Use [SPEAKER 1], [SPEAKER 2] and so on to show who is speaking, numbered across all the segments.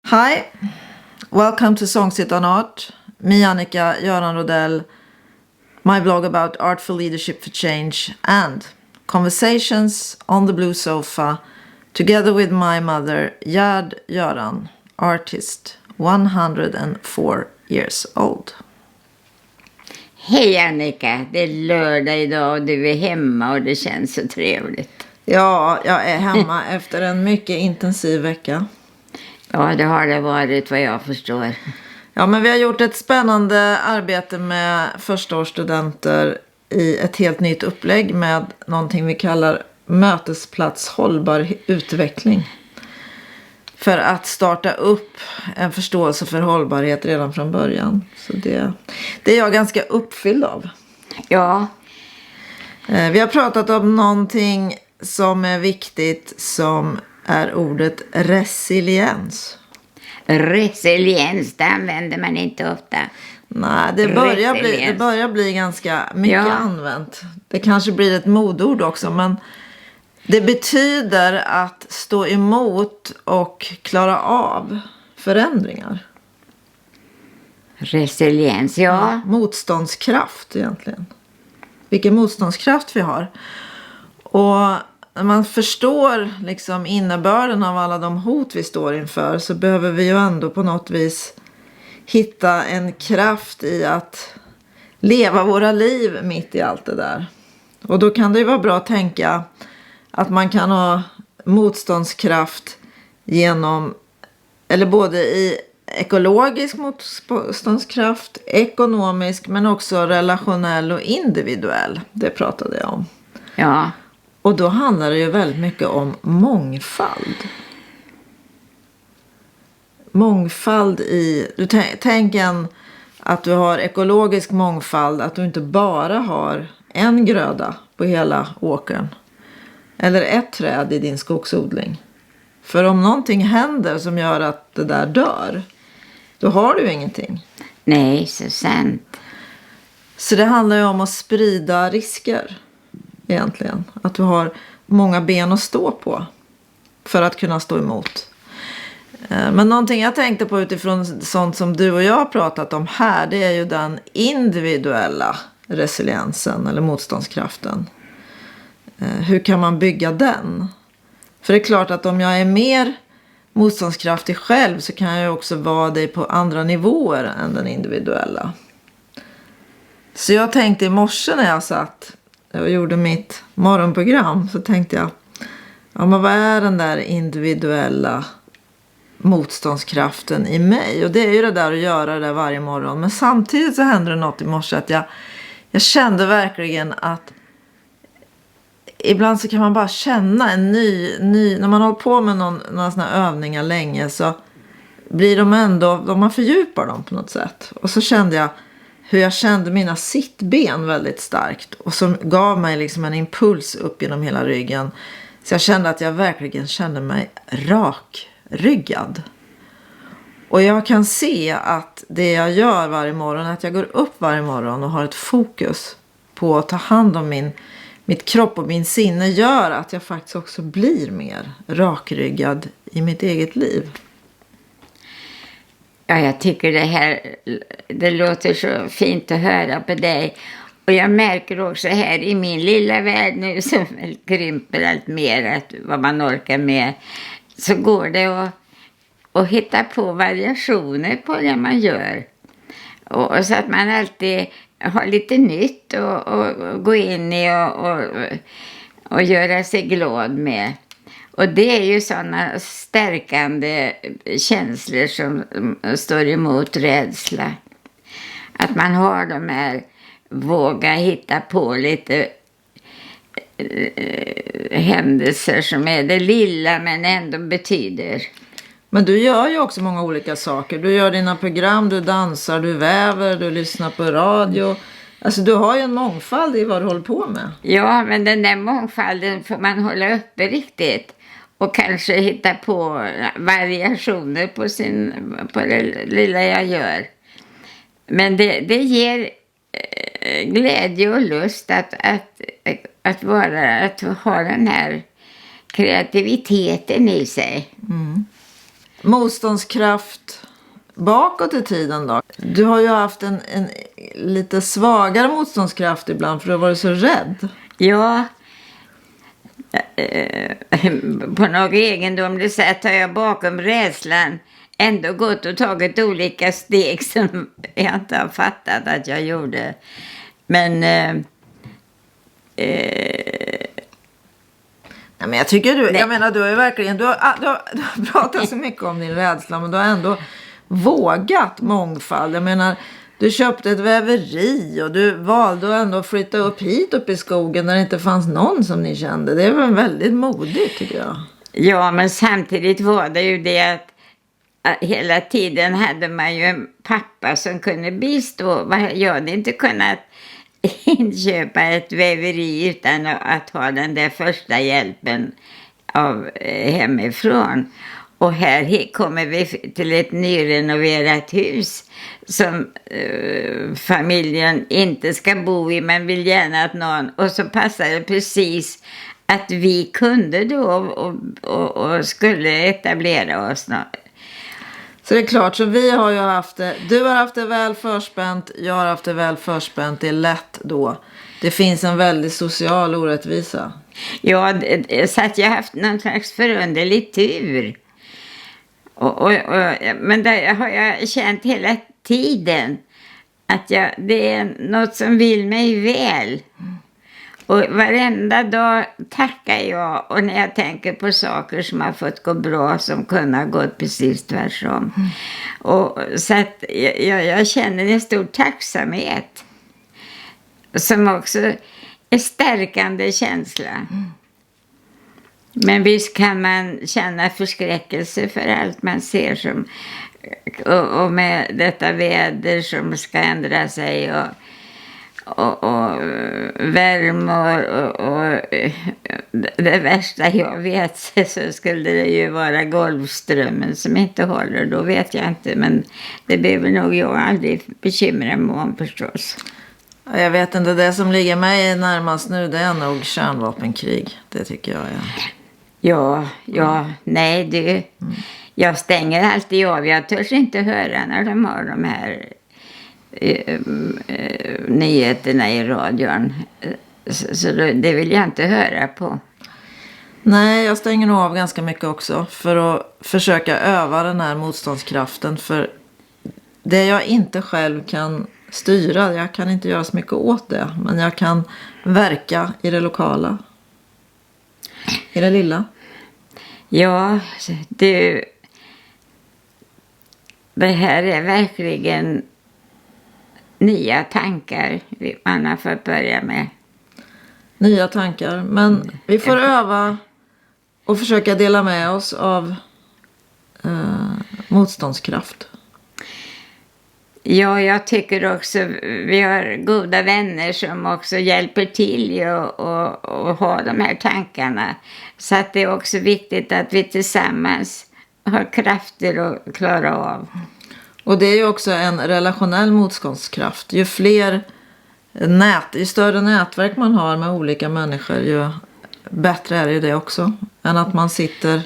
[SPEAKER 1] Hi, welcome to Songs It on Art. Me, Annika, Göran Rodell, my blog about artful leadership for change and conversations on the blue sofa together with my mother, Gerd Göran, artist, 104 years old.
[SPEAKER 2] Hej Annika, det är lördag idag och du är hemma och det känns så trevligt.
[SPEAKER 1] Ja, jag är hemma efter en mycket intensiv vecka.
[SPEAKER 2] Ja, det har det varit vad jag förstår.
[SPEAKER 1] Ja, men vi har gjort ett spännande arbete med förstaårsstudenter i ett helt nytt upplägg med någonting vi kallar mötesplats hållbar utveckling. För att starta upp en förståelse för hållbarhet redan från början. Så det är jag ganska uppfylld av.
[SPEAKER 2] Ja.
[SPEAKER 1] Vi har pratat om någonting som är viktigt som är ordet resiliens.
[SPEAKER 2] Resiliens, det använder man inte ofta.
[SPEAKER 1] Nej, det börjar bli ganska mycket använt. Det kanske blir ett modord också, men det betyder att stå emot och klara av förändringar.
[SPEAKER 2] Resiliens, ja.
[SPEAKER 1] Motståndskraft egentligen. Vilken motståndskraft vi har. Och när man förstår liksom innebörden av alla de hot vi står inför så behöver vi ju ändå på något vis hitta en kraft i att leva våra liv mitt i allt det där. Och då kan det ju vara bra att tänka att man kan ha motståndskraft genom, eller både i ekologisk motståndskraft, ekonomisk men också relationell och individuell. Det pratade jag om.
[SPEAKER 2] Ja.
[SPEAKER 1] Och då handlar det ju väldigt mycket om mångfald. Mångfald i, du tänker att du har ekologisk mångfald, att du inte bara har en gröda på hela åkern. Eller ett träd i din skogsodling. För om någonting händer som gör att det där dör, då har du ingenting.
[SPEAKER 2] Nej, så sant.
[SPEAKER 1] Så det handlar ju om att sprida risker egentligen. Att du har många ben att stå på för att kunna stå emot. Men någonting jag tänkte på utifrån sånt som du och jag har pratat om här, det är ju den individuella resiliensen eller motståndskraften. Hur kan man bygga den? För det är klart att om jag är mer motståndskraftig själv så kan jag också vara det på andra nivåer än den individuella. Så jag tänkte i morse när jag satt och gjorde mitt morgonprogram så tänkte jag, ja men vad är den där individuella motståndskraften i mig? Och det är ju det där att göra det där varje morgon. Men samtidigt så hände det något i morse att jag kände verkligen att ibland så kan man bara känna en ny när man håller på med några såna övningar länge så blir de ändå, man fördjupar dem på något sätt. Och så kände jag hur jag kände mina sittben väldigt starkt och som gav mig liksom en impuls upp genom hela ryggen. Så jag kände att jag verkligen kände mig rakryggad. Och jag kan se att det jag gör varje morgon, att jag går upp varje morgon och har ett fokus på att ta hand om mitt kropp och min sinne gör att jag faktiskt också blir mer rakryggad i mitt eget liv.
[SPEAKER 2] Ja, jag tycker det låter så fint att höra på dig. Och jag märker också här i min lilla värld nu som krymper allt mer vad man orkar med. Så går det att hitta på variationer på det man gör. Och så att man alltid har lite nytt och gå in i och göra sig glad med. Och det är ju sådana stärkande känslor som står emot rädsla. Att man har de här, våga hitta på lite händelser som är det lilla men ändå betyder.
[SPEAKER 1] Men du gör ju också många olika saker. Du gör dina program, du dansar, du väver, du lyssnar på radio. Alltså du har ju en mångfald i vad du håller på med.
[SPEAKER 2] Ja, men den där mångfalden får man hålla uppe riktigt. Och kanske hitta på variationer på det lilla jag gör. Men det ger glädje och lust att ha den här kreativiteten i sig.
[SPEAKER 1] Mm. motståndskraft bakåt i tiden då? Du har ju haft en lite svagare motståndskraft ibland för du har varit så rädd.
[SPEAKER 2] Ja, på något egendomligt sätt har jag bakom rädslan ändå gått och tagit olika steg som jag inte har fattat att jag gjorde. Men
[SPEAKER 1] Nej, men jag tycker jag menar du har ju verkligen, du har pratat så mycket om din rädsla, men du har ändå vågat mångfald. Jag menar, du köpte ett väveri och du valde ändå att flytta upp hit upp i skogen där det inte fanns någon som ni kände. Det var väldigt modigt tycker jag.
[SPEAKER 2] Ja, men samtidigt var det ju det att hela tiden hade man ju en pappa som kunde bistå. Jag hade inte kunnat inköpa ett väveri utan att ha den där första hjälpen av hemifrån. Och här kommer vi till ett nyrenoverat hus som familjen inte ska bo i men vill gärna att någon. Och så passade det precis att vi kunde då och skulle etablera oss.
[SPEAKER 1] Så det är klart, så vi har ju haft det, du har haft det väl förspänt, jag har haft det väl förspänt, det är lätt då. Det finns en väldigt social orättvisa.
[SPEAKER 2] Ja, så att jag har haft någon slags förunderlig tur. Men där har jag känt hela tiden att det är något som vill mig väl. Och varenda dag tackar jag, och när jag tänker på saker som har fått gå bra som kunde ha gått precis tvärtom. Och så att jag känner en stor tacksamhet som också är stärkande känsla. Men visst kan man känna förskräckelse för allt man ser som, och med detta väder som ska ändra sig och värme och det värsta jag vet så skulle det ju vara Golfströmmen som inte håller, då vet jag inte, men det behöver nog jag aldrig bekymra mig om förstås.
[SPEAKER 1] Jag vet inte, det som ligger mig närmast nu det är nog kärnvapenkrig, det tycker jag är. Nej du, jag stänger alltid av, jag törs inte höra när de har de här nyheterna i radion, så det vill jag inte höra på. Nej, jag stänger nog av ganska mycket också för att försöka öva den här motståndskraften, för det jag inte själv kan styra, jag kan inte göra så mycket åt det, men jag kan verka i det lokala, i det lilla. Ja,
[SPEAKER 2] det här är verkligen nya tankar man har fått börja med.
[SPEAKER 1] Nya tankar, men vi får öva och försöka dela med oss av motståndskraft.
[SPEAKER 2] Ja, jag tycker också vi har goda vänner som också hjälper till och ha de här tankarna. Så att det är också viktigt att vi tillsammans har krafter att klara av. Och det är ju också en relationell motståndskraft. Ju större nätverk man har med olika människor, ju bättre är det också. Än att man sitter...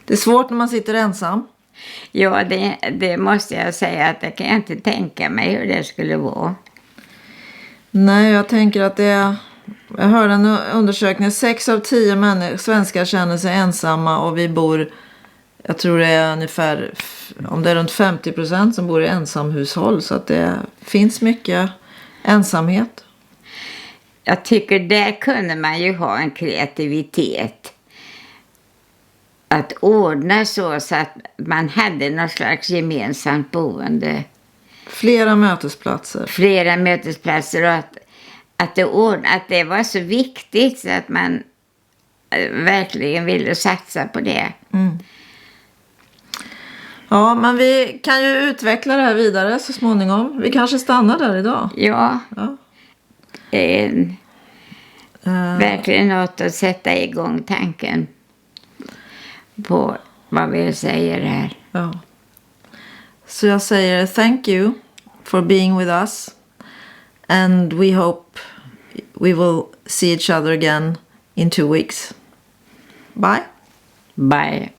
[SPEAKER 2] Det är svårt när man sitter ensam. Ja, det måste jag säga att det kan jag inte tänka mig hur det skulle vara. Nej, jag tänker att jag hörde en undersökning. 6 av 10 svenskar känner sig ensamma och vi bor... Jag tror det är ungefär, om det är runt 50% som bor i ensamhushåll, så att det finns mycket ensamhet. Jag tycker där kunde man ju ha en kreativitet. Att ordna så att man hade någon slags gemensamt boende. Flera mötesplatser och att det var så viktigt så att man verkligen ville satsa på det. Mm. Ja, men vi kan ju utveckla det här vidare så småningom. Vi kanske stannar där idag. Ja. Verkligen något att sätta igång tanken på vad vi säger här. Ja. Så jag säger thank you for being with us. And we hope we will see each other again in 2 weeks. Bye. Bye.